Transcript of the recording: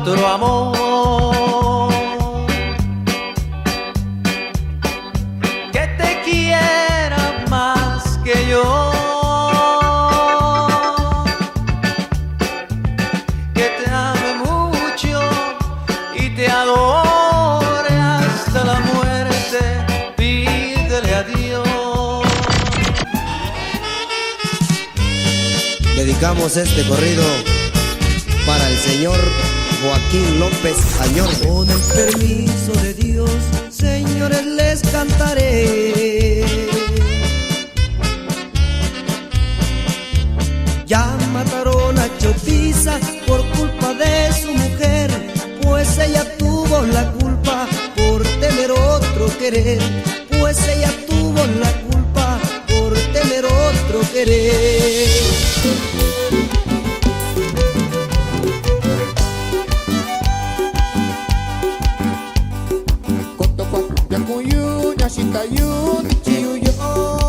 otro amor que te quiera más que yo, que te ame mucho y te adore hasta la muerte. Pídele a Dios. Dedicamos este corrido para el señor Joaquín López Añor. Con el permiso de Dios, señores, les cantaré. Ya mataron a Chopiza por culpa de su mujer, pues ella tuvo la culpa por tener otro querer, pues ella tuvo la culpa por tener otro querer. Yakuyun, Yashitayun, Chiyuyo.